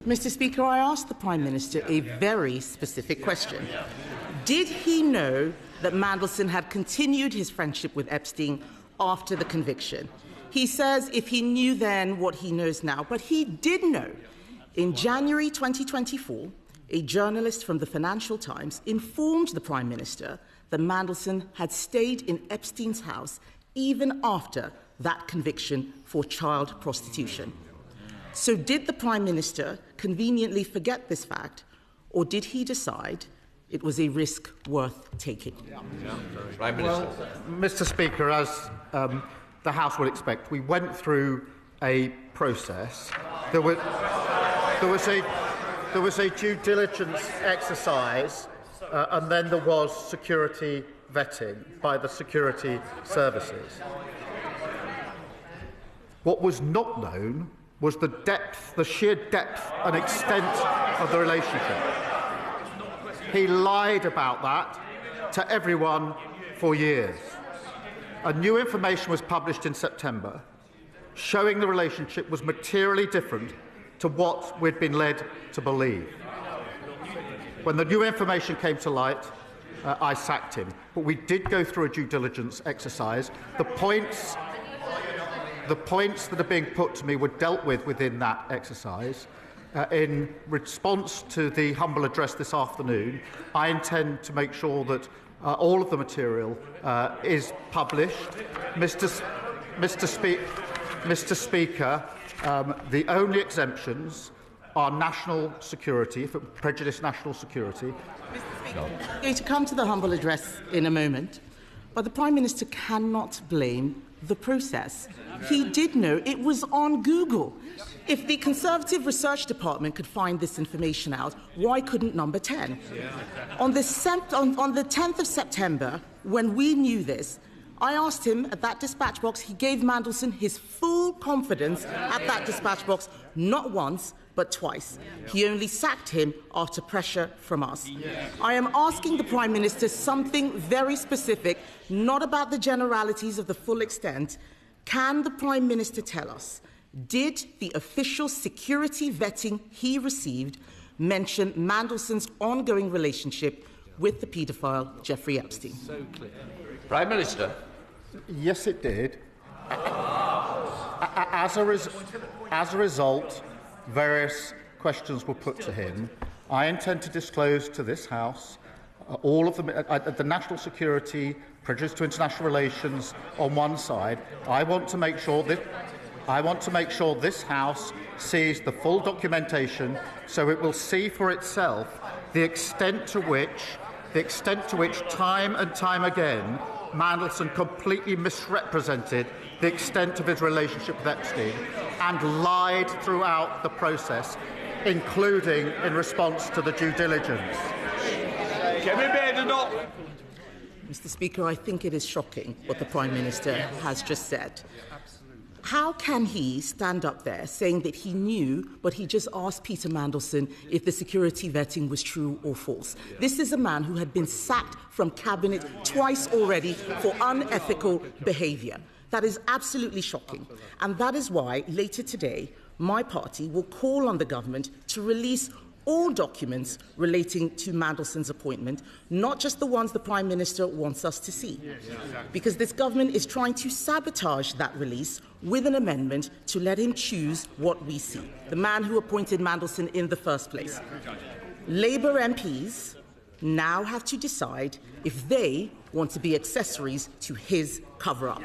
Mr. Speaker, I asked the Prime Minister a very specific question. Did he know that Mandelson had continued his friendship with Epstein after the conviction? He says if he knew then what he knows now, but he did know. In January 2024, a journalist from the Financial Times informed the Prime Minister that Mandelson had stayed in Epstein's house even after that conviction for child prostitution. So did the Prime Minister conveniently forget this fact, or did he decide it was a risk worth taking? Prime Minister. Well, Mr. Speaker, as the House would expect, we went through a process. There was a due diligence exercise, and then there was security vetting by the security services. What was not known was the sheer depth and extent of the relationship. He lied about that to everyone for years. And new information was published in September showing the relationship was materially different to what we'd been led to believe. When the new information came to light, I sacked him. But we did go through a due diligence exercise. The points that are being put to me were dealt with within that exercise. In response to the humble address this afternoon, I intend to make sure that all of the material is published. Mr. Speaker, the only exemptions are national security, if it prejudice national security. Mr. Speaker, I'm going to come to the humble address in a moment, but the Prime Minister cannot blame the process. He did know. It was on Google. If the Conservative Research Department could find this information out, why couldn't Number 10? On the 10th of September, when we knew this, I asked him at that dispatch box. He gave Mandelson his full confidence at that dispatch box, not once, but twice. He only sacked him after pressure from us. I am asking the Prime Minister something very specific, not about the generalities of the full extent. Can the Prime Minister tell us, did the official security vetting he received mention Mandelson's ongoing relationship with the paedophile Jeffrey Epstein? So clear. Prime Minister. Yes, it did. As a result, various questions were put to him. I intend to disclose to this House all of the national security, prejudice to international relations on one side. I want to make sure this House sees the full documentation, so it will see for itself the extent to which time and time again Mandelson completely misrepresented the extent of his relationship with Epstein and lied throughout the process, including in response to the due diligence. Kemi Badenoch. Mr. Speaker, I think it is shocking what the Prime Minister has just said. How can he stand up there saying that he knew, but he just asked Peter Mandelson if the security vetting was true or false? This is a man who had been sacked from cabinet twice already for unethical behaviour. That is absolutely shocking. And that is why later today, my party will call on the government to release all documents relating to Mandelson's appointment, not just the ones the Prime Minister wants us to see. Because this government is trying to sabotage that release with an amendment to let him choose what we see, the man who appointed Mandelson in the first place. Labour MPs now have to decide if they want to be accessories to his cover-up.